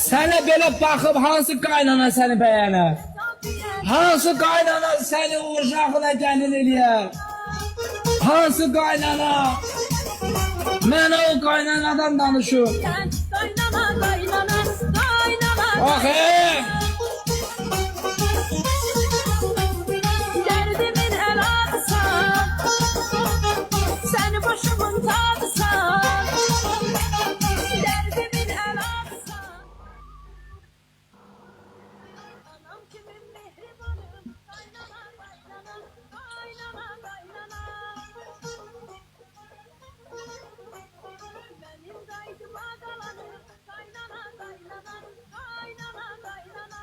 Sənə belə baxıb hansı qaynana səni bəyənər? Hansı qaynana səni uşağına gəlin eləyər? Hansı qaynana? Mən o qaynanadan danışım. Baxın! Derdimin eladısan, seni başımın tadısan. Derdimin eladısan. Anam kimin mehribanım, kaynana kaynana, kaynana kaynana. Benim daydım ağalanım, kaynana kaynana, kaynana kaynana.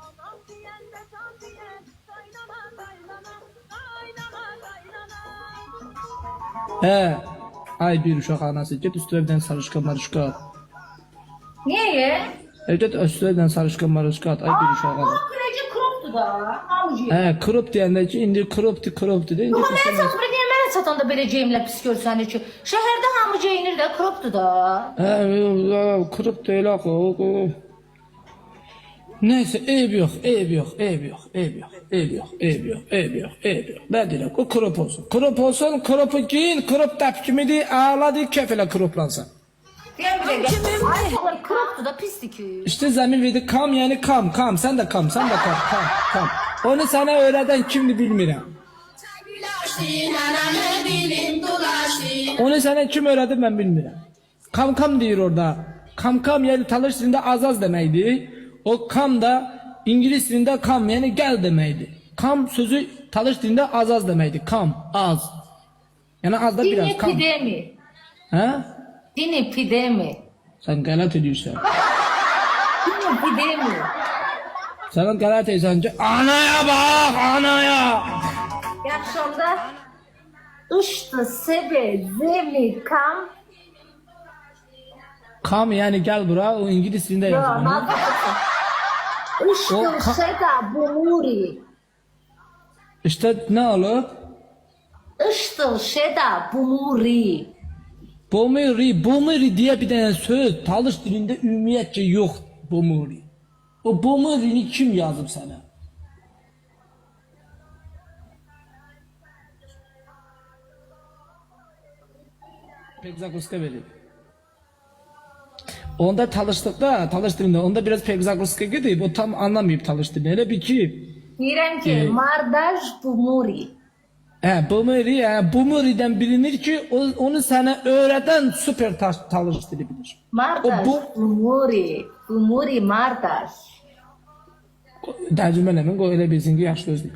Anam diyen de can diyen, kaynana kaynana, kaynana kaynana. Ay bir uşaq anası, get üstüne bir dənə sarışqa marışqa at. Niye? Get üstüne bir dənə sarışqa marışqa at, ay bir uşaq anası. Ama kraliçe crop'tu da. Amucu. Krop deyəndə ki, indi kropdu de, indi Ama kropdu. ben satmır diye ben satanda vereceğimle pis görsen ki. Şehirde hamıca inir de crop'tu da. Krop deyil axı, Neyse, eyb yox. Nə deyirəm, o krop olsun. Krop olsun, kropu giyin, krop təpkimidir, ağladı, kef elə kroplansın. Diyen bir de gel. Ay crop'tu da pisti ki. İşte Zəmin verdi, kam yani kam, sen de kam. Onu sana öğreden kimdi bilmirəm. Onu sana kim öğretti ben bilmirəm. Kam deyir orada. Kam yani talış dilində az deməkdir. O kam da İngiliz dilində kam yani gel deməkdir. Kam sözü talış dilində az deməkdir. Kam, az. Yani az da biraz Dini kam. pidemi. Ha? Dini pidemi. Sen galat ediyorsun. Dini pidemi. Sen galat ediyorsun ki anaya bak anaya. Yakşamda ıştı sebe zemi kam. Kam yani gel bura o İngiliz dilində yazıyor. Ya Iştı seda bumuri. İşte ne olur? Iştı seda bumuri. Bomuri diye bir tane söz talış dilinde ümumiyyətcə yok bomuri. O bomurini kim yazıb sana? Pegzakoska verir. Onda talış dilinde onda biraz Pegzakoska gidip o tam anlamayıp talış dilini. Hele bir ki Direm ki mardaj bumuri. Bomuri'den bilinir ki onu sana öğreten süper talış dili bilir. Mardaj bumuri. Bumuri mardaj. Tərcümələmin qoy elə bilsin ki, yaxşı özlük.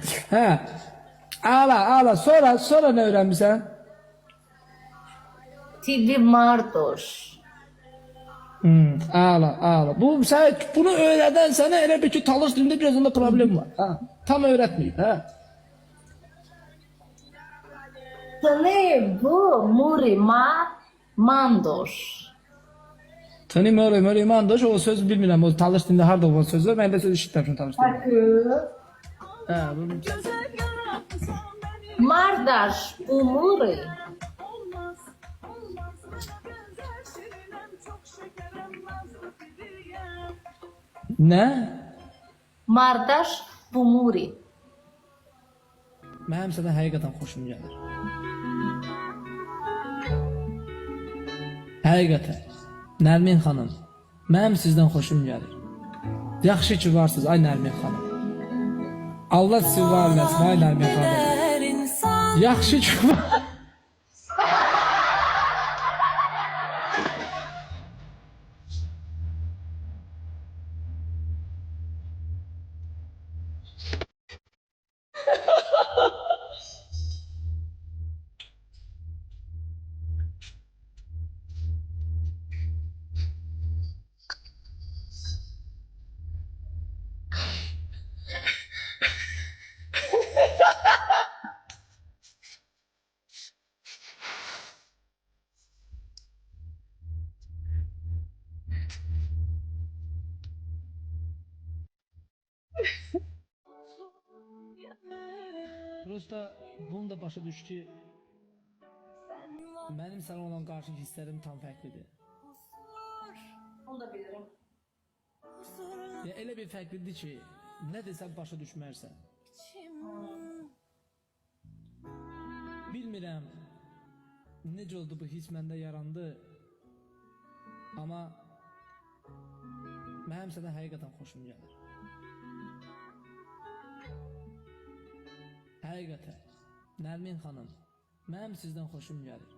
Ağla, sonra nə öyrənmirsən? Tibi mardoş. Ağla. Bunu öğreden sana elə bir ki, talış dilində biraz onda problem var. Tam öğretmeyip. Tane bu muri mandoş. Tani möre mandoş o söz bilmirəm. O talış dilində harda olan söz var. Mən də söz işitməmişəm talış dilində. Mardaş umuri. Nə? Mardaş bumuri. Mənim sənə həqiqətən xoşum gəlir. Həqiqətən. Nərmin xanım, mənim sizdən xoşum gəlir. Yaxşı ki varsınız, ay Nərmin xanım. Allah sizi var eləsin, ay Nərmin xanım. Yaxşı ki Prosta bunu da başa düşdü. Mənim sənə olan qarşı hisslərim tam fərqlidir. Onu da bilirim. Ya elə bir fərqlidir ki, nə desəm başa düşmərsən. Bilmirəm necə oldu bu hiss məndə yarandı. Amma mənim sənə həqiqətən xoşum gəlir. Həqiqətən, Nərmin xanım, mənim sizdən xoşum gəlir.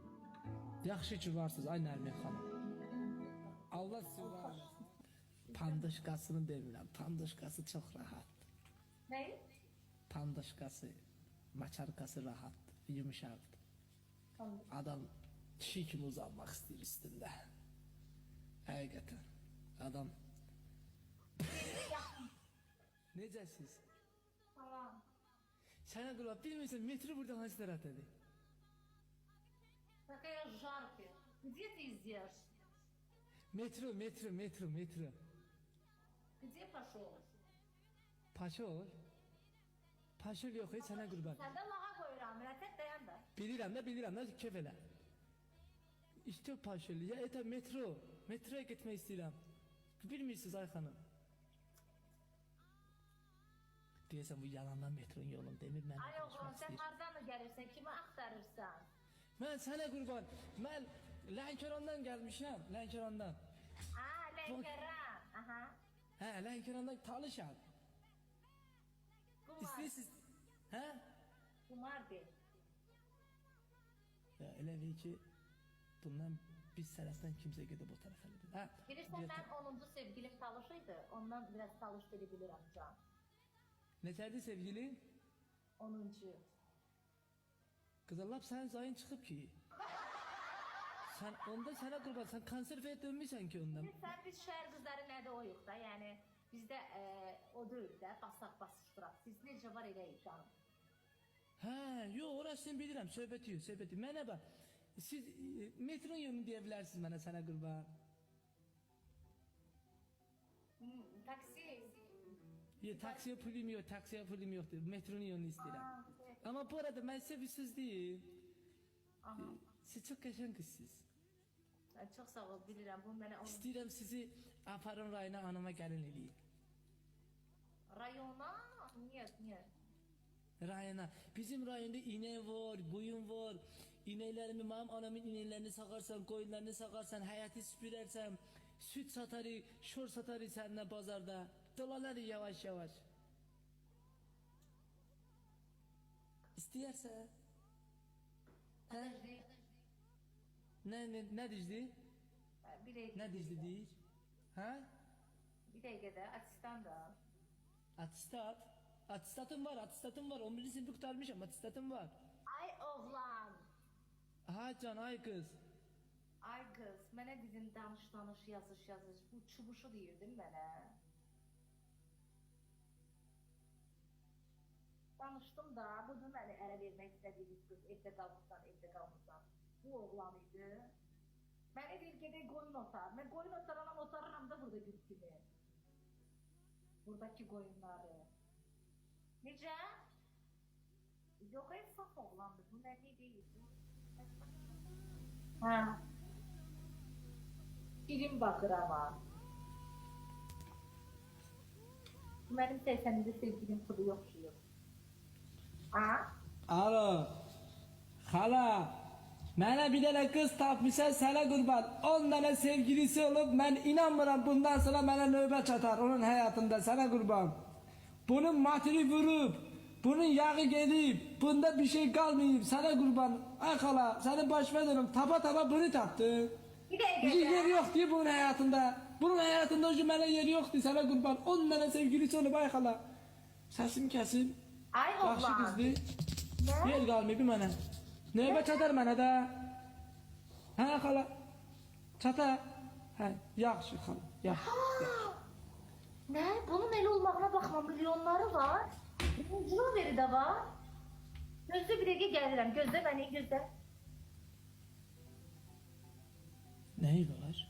Yaxşı ki varsınız, ay Nərmin xanım. Allah sizi var eləsin. Pandışkasını demirəm, pandışkası çox rahatdır. Ne? Pandışkası, maçarkası rahatdır, yumuşaqdır. Tamam. Adam kişi kimi uzanmaq istəyir üstündə. Həqiqətən, adam... Necəsiz? Tamam. Sənə qulaq, bilmirsən, metro burada hansı tərəfdədir? Такая жаркая. Где ты изъешь? Metro. Где pошел? Paşol? Paşol yox, heç sənə qurban. Sen de lağa koyuram. Rətet dayan da. Bilirəm də, kef elə. İşte paşol, ya eta metro. Metroya getmək istəyirəm. Bilmirsiniz ay xanım. Deyəsən bu yalandan metronun yolunu demir, mən Ay oğlum sen hardan mı gelirsen? Kimi aktarırsan? Mən sənə qurban, mən Lənkərandan gəlmişəm, Lənkərandan. Ha Lənkəran. Aha. Hə, Lənkərandan talışam. Kumar. İstəyirsiniz, hə? Kumar de. Ya elə bil ki, bundan biz tərəfdən kimsə gedib o tərəfə gedir. Hə? Bilirsən ben 10. sevgilim talışıydı. Ondan biraz talış bilirəm can. Necədir sevgili? 10. Qızlar, lap sənin zayın çıxıb ki. Sən onda sənə qurban, sən konservəyə dönmüsən ki ondan. Sen biz şəhər qızları nədə oyuq da, yəni bizdə o deyil də, basaq basışdıraq. Siz necə var eləyik canım. Hə, yox, orasını bilirəm, söhbəti. Mənə bax, siz metron yolunu deyə bilərsiniz mənə, sənə qurban. Taksi. Yox, taksiyə pulum yoxdur, metronun yolunu istəyirəm. evet. Amma bu arada mən sizə bir söz deyim. Aha. Siz çox qəşəng qızsınız. Çox sağ ol, bilirəm. Bu mənə İstəyirəm sizi aparın rayona anama gəlin eləyim. rayona. Niyə? Rayona. Bizim rayonda inək var, qoyun var. İnəklərimi, mənim anamın inəklərini sağarsan, qoyunlarını sağarsan, həyəti süpürərsən, süt satarıq, şor satarıq səninlə bazarda. Dolanarıq yavaş. İstəyərsən. Hə? Nə dizdi? Bir dəqiqə. Nə dizdi deyir? Hə? Bir dəqiqə də asistan da. Atistatım var. 11. sınıfı qurtarmışam, atistatım var. Ay oğlan. Ha can, ay qız. Ay qız, mənə dedin danış, yazış. Bu çubuşu deyirdin mənə. Danışdım da, bu gün məni ərə vermək istədiyiniz qız, evdə qalmışsan. Bu oğlan idi. Mənə deyir gedək qoyun otar. Mən qoyun otarıram da burada gül kimi. Buradaki qoyunları. Necə? Yox, saf oğlandır, bu nə deyil. Hə. Film baxır ama. Mənim 80-ci sevgilim pulu yoxşuyur. Ha? Alo. Xala. Mənə bir dənə qız tapmışsan, sənə qurban. 10 dənə sevgilisi olub, mən inanmıram bundan sonra mənə növbə çatar onun həyatında, sənə qurban. Bunun matiri vurub, bunun yağı gedib, bunda bir şey qalmayıb, sənə qurban. Ay xala, səni baş verirəm, tapa bunu tapdı. Bir dəqiqə. Bir yer yoxdur bunun həyatında. Bunun həyatında o ki mənə yer yoxdur, sənə qurban. 10 dənə sevgilisi olub, ay xala. Səsim kəsin. Ay Yaxşı oğlan. qızdır. Nə? Yer qalmayıb mənə. Növbə çatar mənə də. Hə xala. Çatar. Hə, yaxşı xala. Yaxşı. Nə? Bunun elə olmağına baxma, milyonları var. Ucuna veri də var. Gözlə bir dəqiqə gəlirəm, gözlə məni, gözlə. Nəyi var?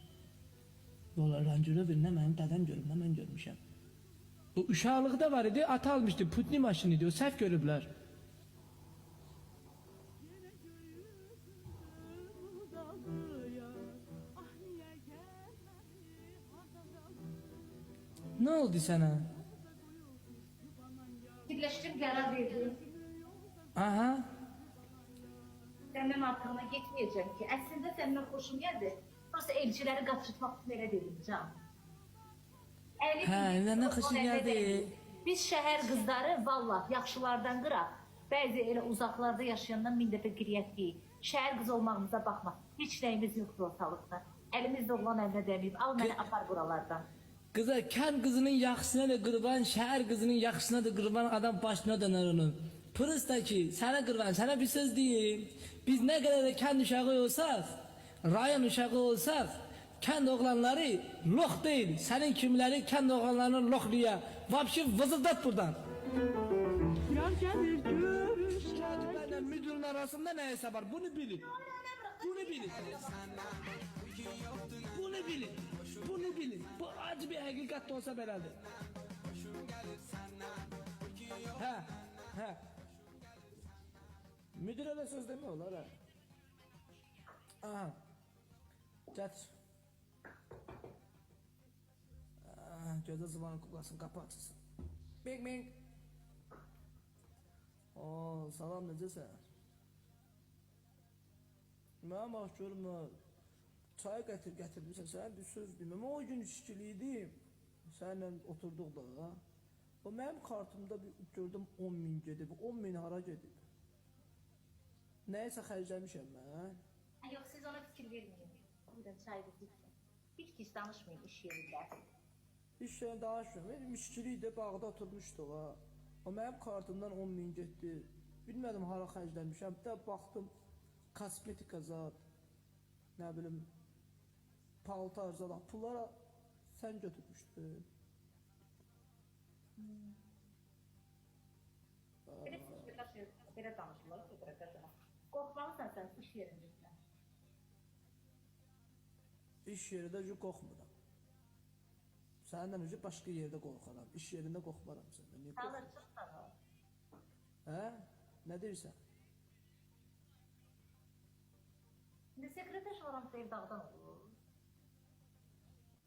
Valla Ranger'ı bir nə mənim dədəm görüb, nə mən görmüşəm. O uşaqlıqda var idi, ata almışdı, putni maşını idi, o səhv görüblər. Ne oldu sana? Fikirləşdim, qərar verdim. Aha. Səndən artığına getməyəcəm ki, əslində səndən xoşum gəldi. Prosta elçiləri qaçırtmaq üçün elə dedim can. Hə, nədən xoşun gəldi? Biz şəhər qızları vallah yaxşılardan qıraq. Bəzi elə uzaqlarda yaşayandan min dəfə qiriyyət deyil. Şəhər qızı olmağımıza baxma. Heç nəyimiz yoxdur ortalıqda. Əlimizdə olan əlinə dəməyib. Al məni apar buralardan. Kıza kən qızının yaxşısına da qırban, şəhər qızının yaxşısına da qırban adam başına döner onun. Pırısta ki, sənə qırban, sənə bir söz deyim. Biz nə qədər də kənd uşağı olsaq, rayon uşağı olsaq, kənd oğlanları lox deyil. Sənin kimləri kənd oğlanlarını loxluya. Vapşı vızıldat buradan. Yar gelir görüşler. Benimle müdürün arasında neyse var, bunu bilin. Bunu bilin. Bunu bilin. Bunu bilin. Bu acı bir hakikat da olsa belədir. Hə, hə. Müdürə də söz demək olar ha. Aha. Gətir. Gözə zıvanı kuklasın, qapı açılsın. Bing bing. Oo, salam necəsən? Mən bax görmə. Çay gətirmişsən, sən bir söz deməm. O gün işçiliydim. Sənlə oturduq da. O mənim kartımda bir gördüm 10.000 gedib. 10.000 hara gedib? Nəysə xərcləmişəm mən. Yox, siz ona fikir verməyin. Buradan çayınızı için. Hiç danışmayın iş yerində. İş yerində danışmıyorum. Benim işçilikdə bağda oturmuşduq ha. O mənim kartımdan 10.000 getdi. Bilmədim hara xərcləmişəm. Bir də baxdım kosmetika zat. Nə bilim paltar zat. Pullara sən götürmüşdün. Belə danışırlar, qorxmalısan sən iş yerində. İş yerində qorxmuram. Səndən öncə başqa yerdə qorxaram. İş yerində qorxmaram səndən. Niyə qorxmuram? Tanışırsan o. Hə? Nə deyirsən? İndi sekreter şuram Sevdağdan olur.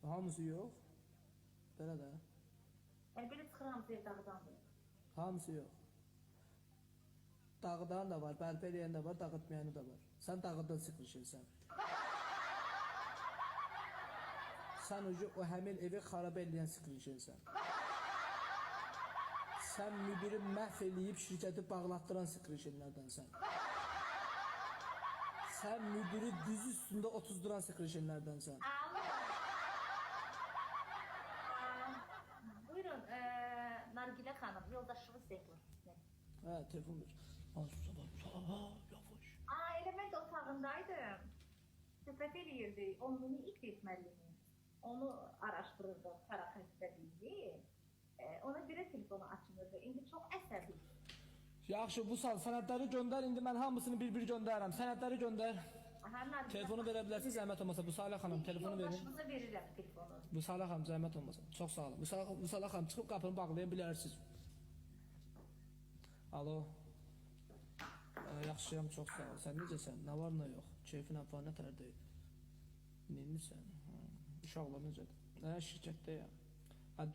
Hamısı yox. Belə də. Yəni belə çıxıram Sevdağdandır. Hamısı yox. Dağıdan da var, bərpa eləyən də var, dağıtmayanı da var. Sən dağıdan sıxışırsan. Sən o həmin evi xarab eləyən sıxışırsan. Sən müdürü məhv eləyib şirkəti bağlatdıran sıxışırlardansan. Sən müdürü düz üstündə 30 sıxışırlardansan. Buyurun, Nargilə xanım, yoldaşımız Zeynep. Hə, telefon ver. Yavaş. Elə mən də otağındaydım. Söhbət eləyirdi, onu ilk etməliyim. Onu araşdırırdı, para xəstəliyi. Ona görə telefonu açmırdı. İndi çox əsəbi. Yaxşı, bu sal sənədləri göndər. İndi mən hamısını bir-bir göndərirəm. Sənədləri göndər. Telefonu verə bilərsiz, zəhmət olmasa. Bu Salə xanım, telefonu verin. Yoldaşımıza verirəm telefonu. Bu Salə xanım, zəhmət olmasa. Çox sağ olun. Bu Salə xanım çıxıb qapını bağlaya bilərsiniz. Alo. Yaxşıyam, çox sağ ol. Sən necəsən? Nə var, nə yox? Keyfin əfva nə tərdəyib? Neyinisən? Uşaqlar necədir? Şirkətdəyəm.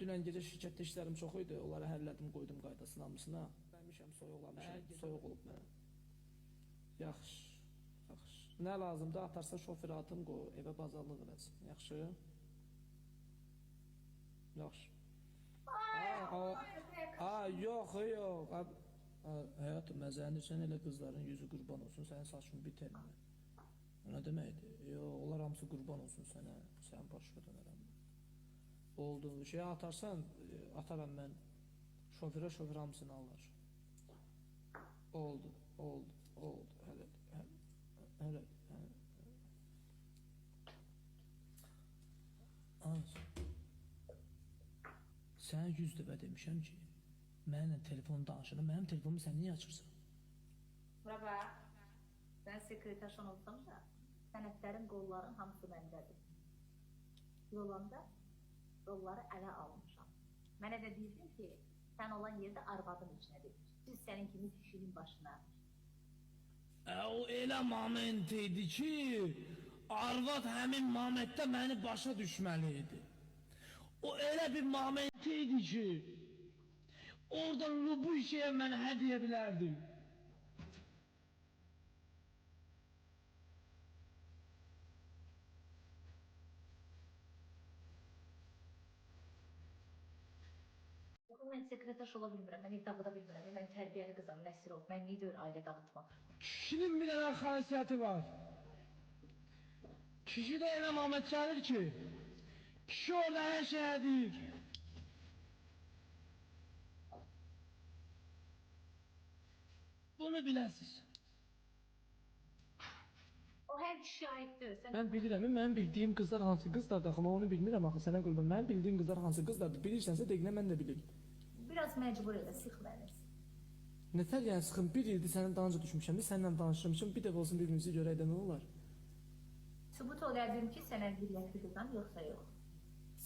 Dünən gecə şirkətdə işlərim çox idi. Onları həllədim, qoydum qaydasını hamısına. Bəmişəm, soyuqlamışam. Soyuq olub mənə. Yaxşı. Yaxşı. Nə lazımdır? Atarsa şoförə atım qoy. Evə bazarlıq eləsin. Yaxşı. Yaxşı. Yox, yox. Həyatım, məzənirsən elə qızların yüzü qurban olsun, sənin saçını bitirmə. O nə deməkdir? Yox, onlar hamısı qurban olsun sənə, sən başqa dönərəm. Oldu, şeyə atarsan, ataram mən, şoförə hamısını alır. Oldu, hələ. Sənə 100 dəfə demişəm ki, mənimlə telefonu danışırım, mənim telefonumu sən niyə açırsan? Bura bax, sən sekreterşan olsam da, sənədlərin, qolların hamısı məndədir. Yolanda rolları ələ almışam. Mənə də deyirdin ki, sən olan yerdə arvadın içinədir. Siz sənin kimi kişinin başına. O elə moment idi ki, arvad həmin momentdə məni başa düşməli idi. O öyle bir mamentiydi ki oradan bu işe ben hediye bilerdim. Mən sekreter ola bilmirəm, mən ev dağıda bilmirəm, mən tərbiyəli qızam, Nəsir ol, mən niyə deyir ailə dağıtmaq? Kişinin bir tane xasiyyəti var. Kişi de öyle Mehmet gelir ki, kişi orada her şeye değil. Bunu biləsiz. O hər kişi aiddir, sən Ben bilirəm, mənim bildiyim qızlar hansı qızlardır, amma onu bilmirəm axı sənə qurban. Mənim bildiyim qızlar hansı qızlardır, bilirsənsə dəqiqlə mən də bilirim. biraz məcbur elə, sıx məni. Nətər yəni sıxın, bir ildir sənin danıca düşmüşəm, səninlə danışırmışım, bir dəfə olsun birbirimizi görək də nə olar? Sübut olardım ki, sən əqliyyətli qızam, yoxsa yox.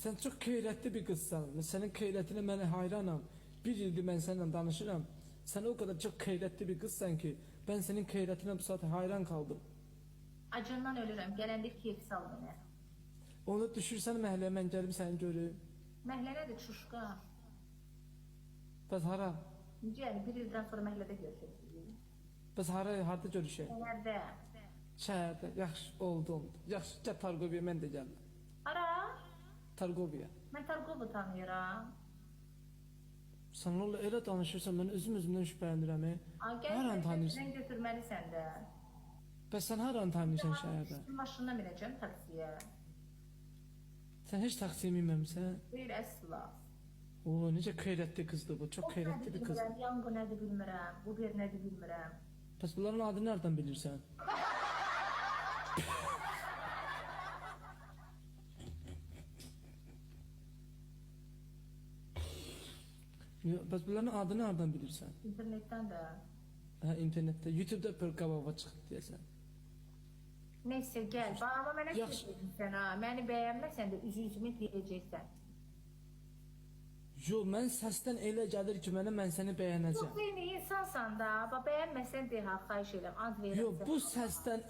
Sən çox qeyrətli bir qızsan, sənin qeyrətinə mən hayranam. Bir ildir mən səninlə danışıram. Sən o qədər çox qeyrətli bir qızsan ki, mən sənin qeyrətinə bu saat hayran qaldım. Acından ölürəm, gələndə keyf sal mənə. Onu düşürsən məhəlləyə mən gəlib səni görüm. Məhlənədir, çuşqa. Bəs hara? Yəni, bir ildən sonra məhlədə görüşəcəyik. Bəs harda görüşək? Nələrdə? Şəhərdə. Yaxşı, oldu. Yaxşı, gəl Targoviya mən də gəldim. Ara? Targoviya. Mən Targovu tanıyıram. Sən onunla elə danışırsan, mən özümdən şübhələnirəm. Ay, gəl, Haranı tanıyırsan? sən götürməlisən də. Bəs sən haranı tanıyırsan şəhərdə? Maşına minəcəm taksiyə. Sən heç taksiyə minməmisən? Deyil, əsla. Oo, necə qeyrətli qızdır bu, çox qeyrətli bir qız. Bilmirəm, Yango nədir bilmirəm, bu bir nədir bilmirəm. Bəs bunların adını nereden bilirsən? Bəs bunların adını nereden bilirsən? İnternetdən də. Hə, internetdə, YouTube'da bir qabava çıxdı deyəsən. Neyse, gəl. Amma mənə Yaxşı. söyləyəcəksən sən ha. Məni bəyənməsən də üzü-üzümü deyəcəksən. Yo, mən səsdən elə gəlir ki, mən səni bəyənəcəm. Çox yeni insansan da, bəyənməsən deyə ha, xahiş edirəm, ant verirəm. Yo, bu səsdən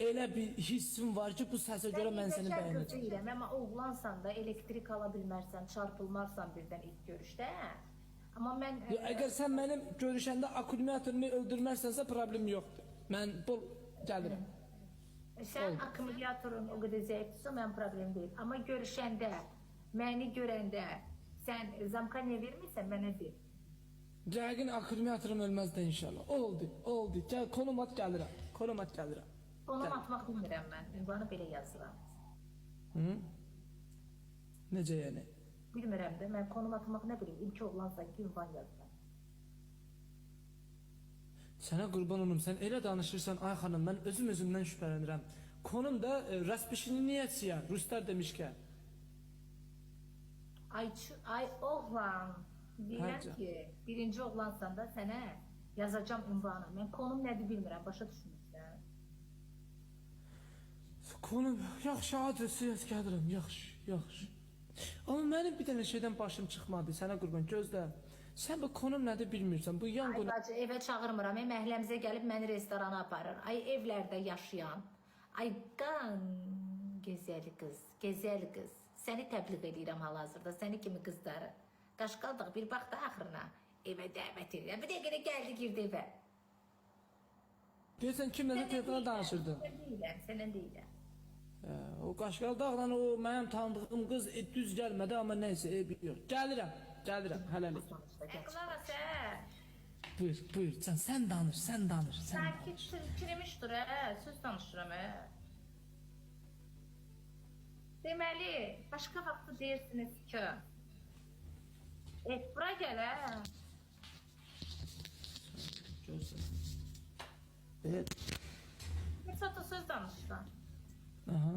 elə bir hissim var ki, bu səsə görə mən səni bəyənəcəm. Deyirəm, amma oğlansan da elektrik ala bilmərsən, çarpılmarsan birdən ilk görüşdə. Amma mən... Yo, əgər sən mənim görüşəndə akkumulatorumu öldürmərsənsə problem yoxdur. Mən bu gəlirəm. Sən akkumulyatorun o qədər zəifdirsə, mən problem deyil. Amma görüşəndə, məni görəndə, sən zamka niyə vermirsən, mənə ver. Yəqin akkumulatorum ölməz də inşallah. Oldu. Gəl, konum at gəlirəm. Konum atmaq bilmirəm mən, ünvanı belə yazıram. Hı? Necə yəni? Bilmirəm də, mən konum atmaq nə bilim, ilk oğlansa ki, ünvan yazıram. Sənə qurban olum, sən elə danışırsan, ay xanım, mən özümdən şübhələnirəm. Konum da Raspişini niyyətsiyə, Ruslar demişkən. Ay oğlan, deyirəm Hə, ki, birinci oğlansan da sənə yazacam ünvanı. Mən konum nədir bilmirəm, başa düşmürsən. Konum, yaxşı, adresi yaz gəlirəm, yaxşı. Amma mənim bir dənə şeydən başım çıxmadı, sənə qurban, gözlə. Sən bu konum nədir bilmirsən, bu yan Ay qonu... bacı, evə çağırmıram, məhəlləmizə gəlib məni restorana aparır. Ay evlərdə yaşayan, ay qan gözəl qız. Səni təbliğ edirəm hal-hazırda, səni kimi qızları. Qaşqaldıq, bir bax da axırına evə dəvət edirəm. Bir dəqiqə gəldi, girdi evə. Deyirsən, kimlə telefona danışırdın? Sənə deyiləm. O Qaşqaldaqla o mənim tanıdığım qız düz gəlmədi, amma nəysə, yox. Gəlirəm, hələlik. Qulaq sən. Buyur, sən danış. Sakit kirmişdir, söz danışıram. Deməli, başqa vaxtı deyirsiniz ki, bura gəl, Gözlə. Evet. Bir saata söz danışıram. Aha.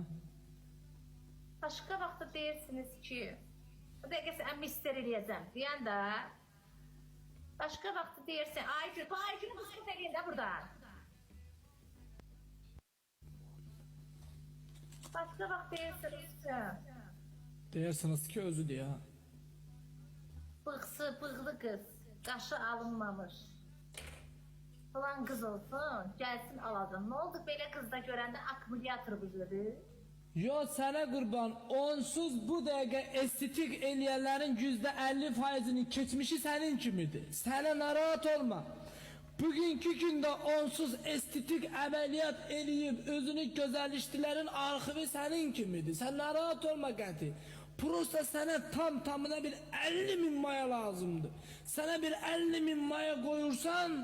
Başqa vaxtı deyirsiniz ki, bu dəqiqə sən mister eləyəcəm, deyən də, başqa vaxtı deyirsən, Aygün qısqıt eləyin də buradan. Başqa vaxt deyirsiniz ki, Deyirsiniz ki, özü deyə. bığlı qız, qaşı alınmamış. Falan qız olsun, gəlsin alacam. Nə oldu belə qızda görəndə akkumulyator bızıdır? Yo sənə qurban, onsuz bu dəqiqə estetik eləyənlərin %50%'nin keçmişi sənin kimidir. Sənə narahat olma. Bugünkü gündə onsuz estetik əməliyyat eləyib özünü gözəlləşdilərin arxivi sənin kimidir. Sən narahat olma qəti. Prosta sənə tamına bir 50.000 maya lazımdır. Sənə bir 50.000 maya qoyursan,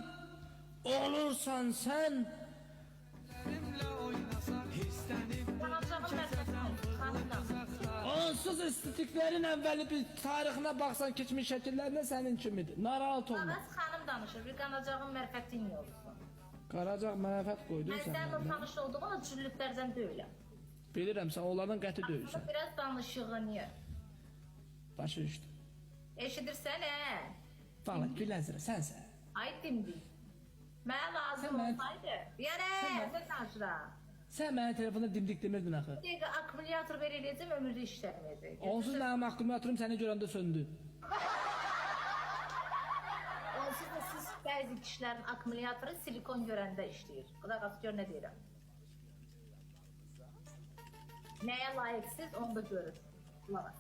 olursan sən Danışağın mərkəzini xanımla. onsuz estetiklərin əvvəli bir tarixinə baxsan, keçmiş şəkillərinə sənin kimidir. Narahat olma. Anas xanım danışır, bir qanacağın mərfətin yoxdur. Qaracaq mənəfət qoydun Mən sən. səninlə tanış olduğum o cüllüklərdən deyiləm. Bilirəm sən onlardan qəti döyürsən. Biraz danışığını yer. Başı düşdü. Eşidirsən Valla güləzirə sənsən. Ay dimdik. Mənə lazım Sən mən- olsaydı. Yəni, sən danışıram. Sən mənə telefonda dimdik demirdin axı. Dəqiqə akkumulyator veriləcəm, ömürdə işləməyəcək. Onsuz mənim akkumulatorum səni görəndə söndü. Onsuz da siz bəzi kişilərin akkumulatoru silikon görəndə işləyir. Qulaq as, gör nə deyirəm. Nəyə layiqsiz, onu da görür. Qulaq as.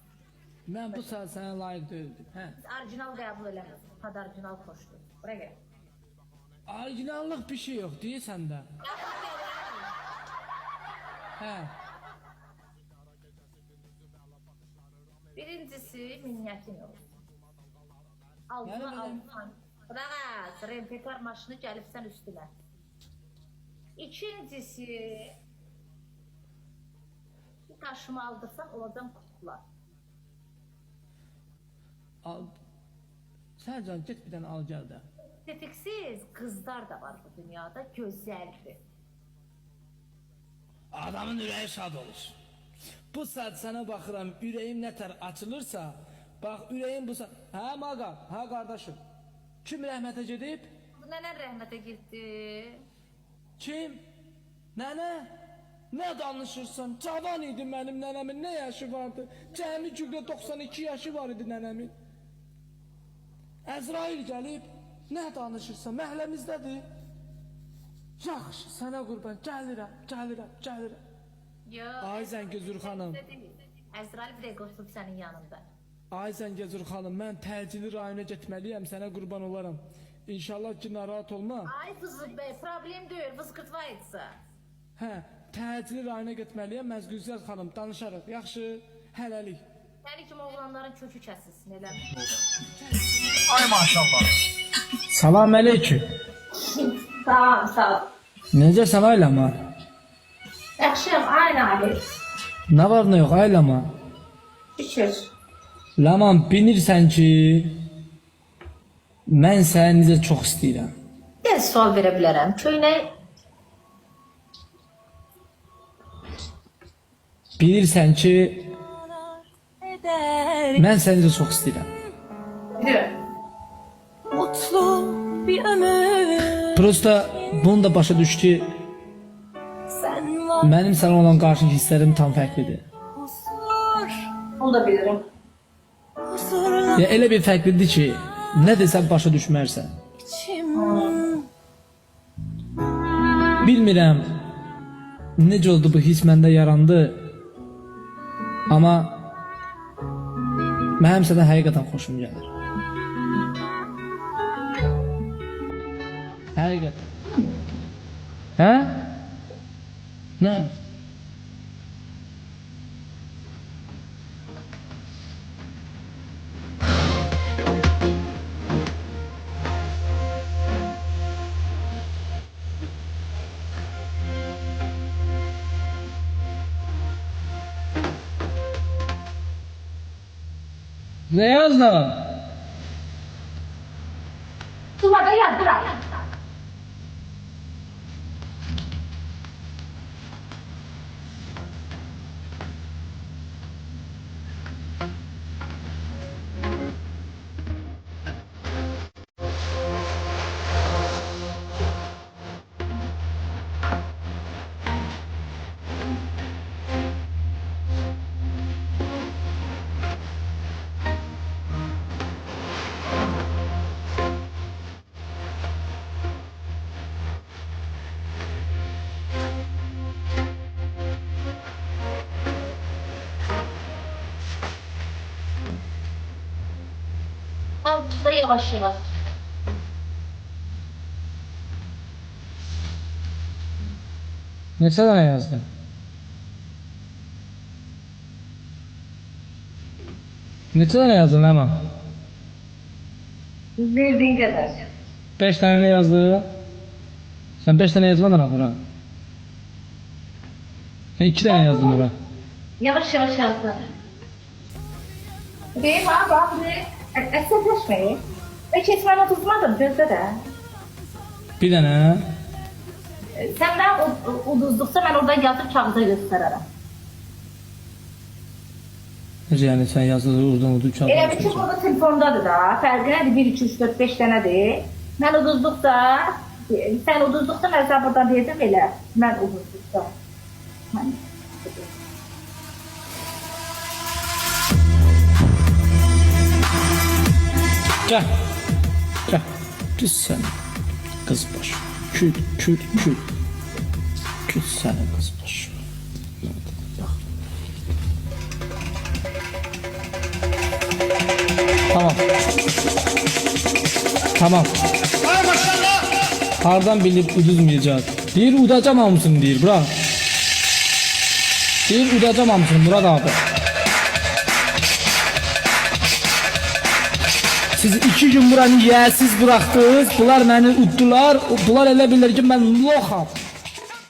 Mən bu saat sənə layiq deyildim. Hə. Biz orijinal qəbul eləmirik. Tad orijinal xoşdur. Bura gəl. Orijinallıq bir şey yox, deyirsən də. Yaxın gəl. Hə. Birincisi minnətin olur. Altına Yəni belə- alsan. Qulaq as, rempekar maşını gəlibsən üstünə. İkincisi bir taşıma aldırsan olacam kutular. Al. Sən can get bir dənə al gəl də. Tetiksiz qızlar da var bu dünyada, gözəldir. Adamın ürəyi şad olur. Bu saat sənə baxıram, ürəyim nətər açılırsa, bax ürəyim bu saat... Hə maqa, hə qardaşım. Kim rəhmətə gedib? Bu nənə rəhmətə getdi. Kim? Nənə? Nə danışırsan? Cavan idi mənim nənəmin, nə yaşı vardı? Cəmi gündə 92 yaşı var idi nənəmin. Əzrail gəlib, nə danışırsan? Məhləmizdədir. Yaxşı, sənə qurban, gəlirəm. Yox. Ay Zəngəzur xanım, Əzrail bir dəqiqə oturub sənin yanında. ay Zəngəzur xanım, mən təcili rayona getməliyəm, sənə qurban olaram. İnşallah ki, narahat olma. Ay Fızıl bəy, problem deyil, vızqırtva etsə. Hə, təcili rayona getməliyəm, Məzgülzər xanım, danışarıq. Yaxşı, hələlik. Səni kimi oğlanların kökü kəsilsin, elə. Ay maşallah. Salam əleyküm. Sağ ol. Necəsən aylama? Yaxşıyam, aynı abi. Nə var nə yox aylama? Şükür. Laman bilirsən ki, mən səni necə çox istəyirəm. Bir sual verə bilərəm. Köynək Bilirsən ki, mən səni necə çox istəyirəm. bilirəm. Mutlu bir ömür Prosta bunu da başa düş ki, sen var mənim sənə olan qarşı hisslərim tam fərqlidir. huzur Onu da bilirim. huzurla Ya elə bir fərqlidir ki, nə desəm başa düşmərsən. içim Bilmirəm necə oldu bu his məndə yarandı. Amma mənim sənə həqiqətən xoşum gəlir. Həqiqətən. Hə? Nə? Ne yazdın? Duvada yazdıram. Altta yavaş yavaş. Neçə dənə yazdın? Neçə dənə yazdın Ləman? Verdiğin kadar. 5 dənə nə yazdı? Sən 5 dənə yazmadın axıra. Sən 2 dənə yazdın ora. Yavaş yavaş yazdı. Değil mi abi? Abi. Əsəbləşməyin. Və keçməni uduzmadım gözdə də. Bir dənə. Sən mən uduzduqsa mən oradan yazıb kağıza göstərərəm. Necə yəni sən yazdın oradan udub kağıda Elə bir ki burada telefondadır da. Fərqi nədir? 1, 2, 3, 4, 5 dənədir. Mən uduzduqsa, sən uduzduqsa mən sən buradan deyəcəm elə. Mən uduzduqsa. Mən Gəl. Gəl. Küs səni. Qız başı. Kül, kül, kül. Küs səni qız başı. Tamam. Tamam. Ay maşallah. Hardan bilip uduzmayacağız? Deyir udacam hamısını deyir bırak. Deyir udacam hamısını Murat abi. Siz 2 gün buranı yiyəsiz bıraktınız. Bunlar beni uddular. Bunlar elə bilir ki ben loxam.